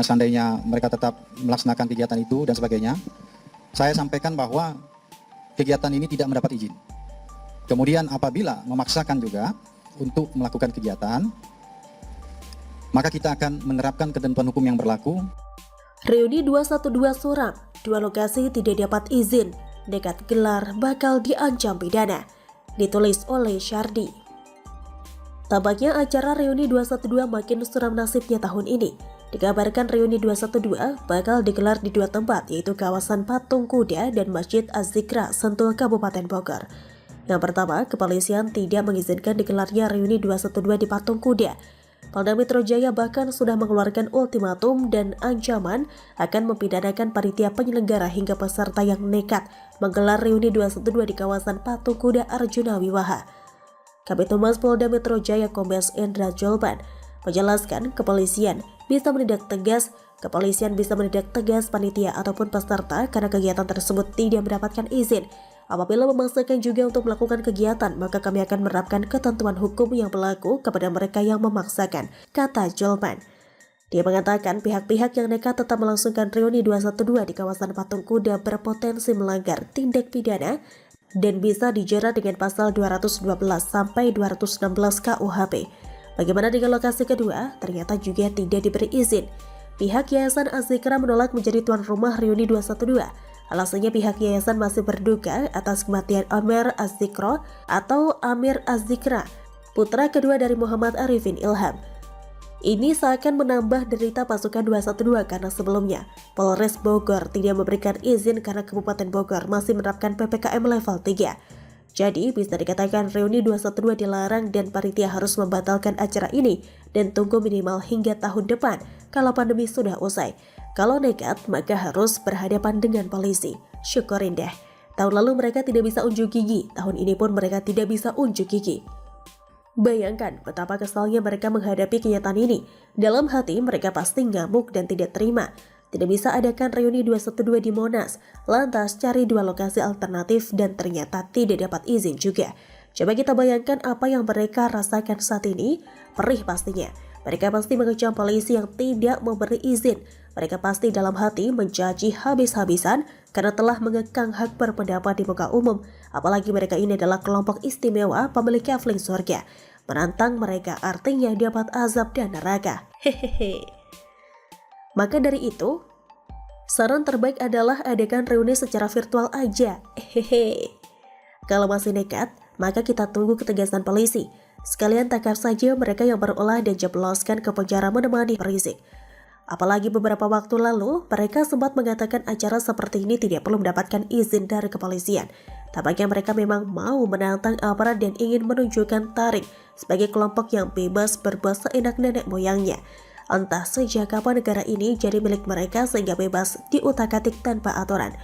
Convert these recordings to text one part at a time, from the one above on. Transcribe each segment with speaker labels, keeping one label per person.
Speaker 1: seandainya mereka tetap melaksanakan kegiatan itu dan sebagainya, saya sampaikan bahwa kegiatan ini tidak mendapat izin. Kemudian apabila memaksakan juga untuk melakukan kegiatan, maka kita akan menerapkan ketentuan hukum yang berlaku.
Speaker 2: Reuni 212 suram, 2 lokasi tidak dapat izin, nekat gelar bakal diancam pidana. Ditulis oleh Syardi. Tampaknya acara Reuni 212 makin suram nasibnya tahun ini. Dikabarkan Reuni 212 bakal digelar di 2 tempat, yaitu kawasan Patung Kuda dan Masjid Az-Zikra, Sentul, Kabupaten Bogor. Yang pertama, kepolisian tidak mengizinkan digelarnya Reuni 212 di Patung Kuda. Polda Metro Jaya bahkan sudah mengeluarkan ultimatum dan ancaman akan mempidanakan panitia penyelenggara hingga peserta yang nekat menggelar Reuni 212 di kawasan Patung Kuda Arjuna Wiwaha. Kabid Humas Polda Metro Jaya Kombes Endra Julpan menjelaskan kepolisian bisa menindak tegas panitia ataupun peserta karena kegiatan tersebut tidak mendapatkan izin. Apabila memaksakan juga untuk melakukan kegiatan, maka kami akan menerapkan ketentuan hukum yang berlaku kepada mereka yang memaksakan, kata Julpan. Dia mengatakan pihak-pihak yang nekat tetap melangsungkan Reuni 212 di kawasan Patung Kuda berpotensi melanggar tindak pidana dan bisa dijerat dengan pasal 212 sampai 216 KUHP. Bagaimana dengan lokasi kedua? Ternyata juga tidak diberi izin. Pihak Yayasan Az-Zikra menolak menjadi tuan rumah Reuni 212. Alasannya pihak yayasan masih berduka atas kematian Amir Az-Zikra atau Amir Az-Zikra, putra kedua dari Muhammad Arifin Ilham. Ini seakan menambah derita pasukan 212 karena sebelumnya Polres Bogor tidak memberikan izin karena Kabupaten Bogor masih menerapkan PPKM level 3. Jadi bisa dikatakan Reuni 212 dilarang dan panitia harus membatalkan acara ini dan tunggu minimal hingga tahun depan kalau pandemi sudah usai. Kalau nekat maka harus berhadapan dengan polisi. Syukurin deh, tahun lalu mereka tidak bisa unjuk gigi, tahun ini pun mereka tidak bisa unjuk gigi. Bayangkan betapa kesalnya mereka menghadapi kenyataan ini. Dalam hati mereka pasti ngamuk dan tidak terima. Tidak bisa adakan Reuni 212 di Monas, lantas cari 2 lokasi alternatif dan ternyata tidak dapat izin juga. Coba kita bayangkan apa yang mereka rasakan saat ini, perih pastinya. Mereka pasti mengecam polisi yang tidak memberi izin. Mereka pasti dalam hati mencaci habis-habisan karena telah mengekang hak berpendapat di muka umum. Apalagi mereka ini adalah kelompok istimewa pemilik kafling surga. Menantang mereka artinya dapat azab dan neraka. Hehehe. Maka dari itu, saran terbaik adalah adakan reuni secara virtual aja. Hehehe. Kalau masih nekat, maka kita tunggu ketegasan polisi. Sekalian tangkap saja mereka yang berulah dan jebloskan ke penjara menemani Rizik. Apalagi beberapa waktu lalu, mereka sempat mengatakan acara seperti ini tidak perlu mendapatkan izin dari kepolisian. Tampaknya mereka memang mau menantang aparat dan ingin menunjukkan Tarik sebagai kelompok yang bebas berbuat seenak nenek moyangnya. Entah sejak kapan negara ini jadi milik mereka sehingga bebas diutak-atik tanpa aturan.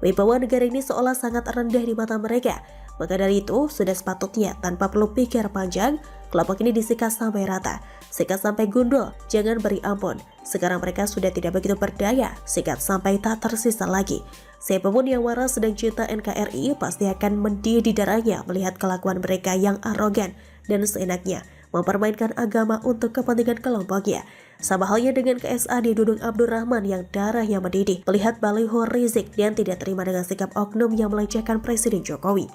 Speaker 2: Wibawa negara ini seolah sangat rendah di mata mereka. Maka dari itu, sudah sepatutnya tanpa perlu pikir panjang, kelompok ini disikat sampai rata, sikat sampai gundul, jangan beri ampun. Sekarang mereka sudah tidak begitu berdaya, sikat sampai tak tersisa lagi. Siapapun yang waras sedang cinta NKRI pasti akan mendidih di darahnya melihat kelakuan mereka yang arogan dan seenaknya mempermainkan agama untuk kepentingan kelompoknya. Sama halnya dengan KSA di Dudung Abdurrahman yang darahnya mendidih melihat baliho Rizik dan tidak terima dengan sikap oknum yang melecehkan Presiden Jokowi.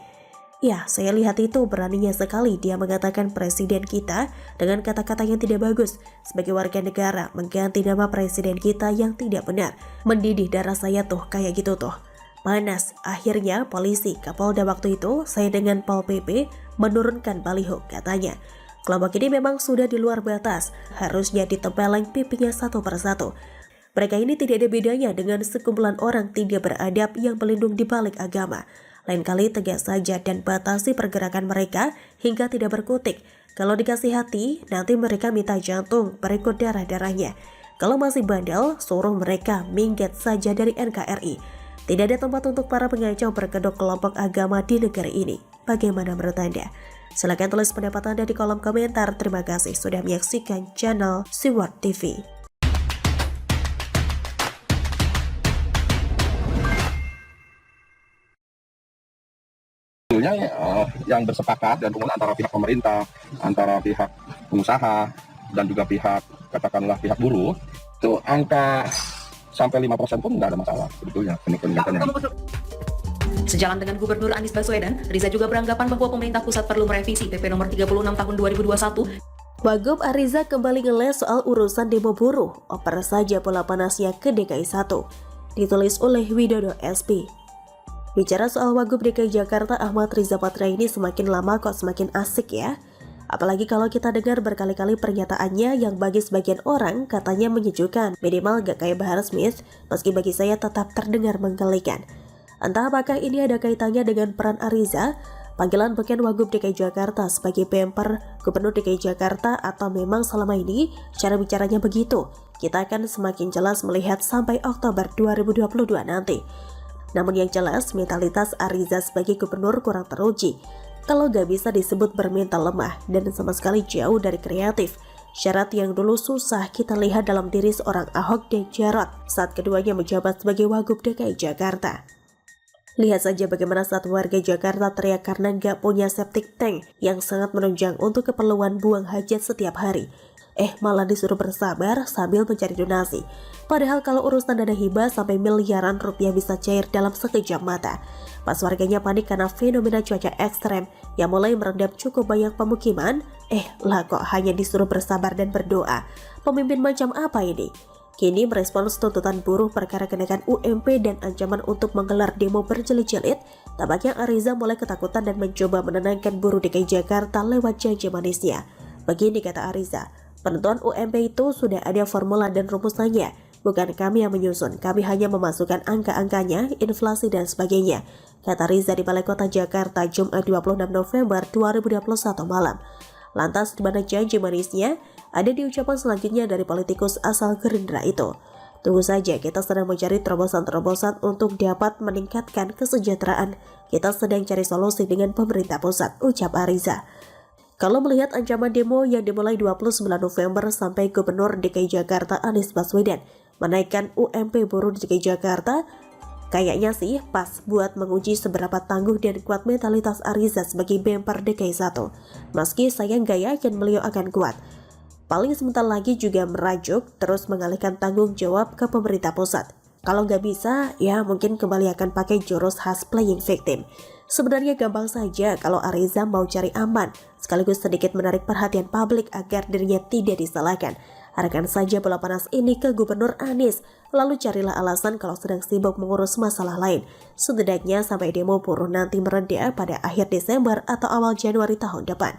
Speaker 2: Ya, saya lihat itu beraninya sekali dia mengatakan presiden kita dengan kata-kata yang tidak bagus. Sebagai warga negara, mengganti nama presiden kita yang tidak benar. Mendidih darah saya tuh, kayak gitu tuh. Panas, akhirnya polisi, Kapolda waktu itu, saya dengan Pol PP menurunkan baliho, katanya. Kelompok ini memang sudah di luar batas, harusnya ditempeleng pipinya satu persatu. Mereka ini tidak ada bedanya dengan sekumpulan orang tidak beradab yang berlindung di balik agama. Lain kali tegas saja dan batasi pergerakan mereka hingga tidak berkutik. Kalau dikasih hati, nanti mereka minta jantung berikut darah-darahnya. Kalau masih bandel, suruh mereka minggat saja dari NKRI. Tidak ada tempat untuk para pengacau berkedok kelompok agama di negara ini. Bagaimana menurut Anda? Silakan tulis pendapat Anda di kolom komentar. Terima kasih sudah menyaksikan channel Siward TV.
Speaker 3: Yang bersepakat dan kemudian antara pihak pemerintah, antara pihak pengusaha dan juga pihak katakanlah pihak buruh Itu angka sampai 5% pun nggak ada masalah sebetulnya peningkatannya.
Speaker 4: Sejalan dengan Gubernur Anies Baswedan, Riza juga beranggapan bahwa pemerintah pusat perlu merevisi PP nomor 36 tahun 2021.
Speaker 2: Wagub Ariza kembali ngeles soal urusan demo buruh, oper saja bola panasnya ke DKI 1. Ditulis oleh Widodo SP. Bicara soal Wagub DKI Jakarta Ahmad Riza Patria ini semakin lama kok semakin asik ya. Apalagi kalau kita dengar berkali-kali pernyataannya yang bagi sebagian orang katanya menyejukkan, minimal gak kayak Bahar Smith, meski bagi saya tetap terdengar menggelikan. Entah apakah ini ada kaitannya dengan peran Ariza, panggilan beken Wagub DKI Jakarta sebagai bemper Gubernur DKI Jakarta, atau memang selama ini cara bicaranya begitu. Kita akan semakin jelas melihat sampai Oktober 2022 nanti. Namun yang jelas, mentalitas Ariza sebagai gubernur kurang teruji. Kalau gak bisa disebut bermental lemah dan sama sekali jauh dari kreatif. Syarat yang dulu susah kita lihat dalam diri seorang Ahok dan Jarot saat keduanya menjabat sebagai Wagub DKI Jakarta. Lihat saja bagaimana saat warga Jakarta teriak karena nggak punya septic tank yang sangat menunjang untuk keperluan buang hajat setiap hari. Malah disuruh bersabar sambil mencari donasi. Padahal kalau urusan dana hibah sampai miliaran rupiah bisa cair dalam sekejap mata. Pas warganya panik karena fenomena cuaca ekstrem yang mulai merendam cukup banyak pemukiman, lah kok hanya disuruh bersabar dan berdoa. Pemimpin macam apa ini? Kini merespons tuntutan buruh perkara kenaikan UMP dan ancaman untuk menggelar demo berjilid-jilid, tampaknya Ariza mulai ketakutan dan mencoba menenangkan buruh DKI Jakarta lewat janji manisnya. Begini kata Ariza, penentuan UMP itu sudah ada formula dan rumusannya, bukan kami yang menyusun, kami hanya memasukkan angka-angkanya, inflasi dan sebagainya, kata Riza di Balai Kota Jakarta Jumat 26 November 2021 malam. Lantas di mana janji manisnya? Ada di ucapan selanjutnya dari politikus asal Gerindra itu. Tunggu saja, kita sedang mencari terobosan-terobosan untuk dapat meningkatkan kesejahteraan. Kita sedang cari solusi dengan pemerintah pusat, ucap Ariza. Kalau melihat ancaman demo yang dimulai 29 November sampai Gubernur DKI Jakarta Anies Baswedan menaikkan UMP buruh di DKI Jakarta, kayaknya sih pas buat menguji seberapa tangguh dan kuat mentalitas Ariza sebagai bemper DKI 1. Meski saya nggak yakin beliau akan kuat. Paling sebentar lagi juga merajuk terus mengalihkan tanggung jawab ke pemerintah pusat. Kalau nggak bisa, ya mungkin kembali akan pakai jurus khas playing victim. Sebenarnya gampang saja kalau Ariza mau cari aman, sekaligus sedikit menarik perhatian publik agar dirinya tidak disalahkan. Arahkan saja bola panas ini ke Gubernur Anies, lalu carilah alasan kalau sedang sibuk mengurus masalah lain. Setidaknya sampai demo buruh nanti mereda pada akhir Desember atau awal Januari tahun depan.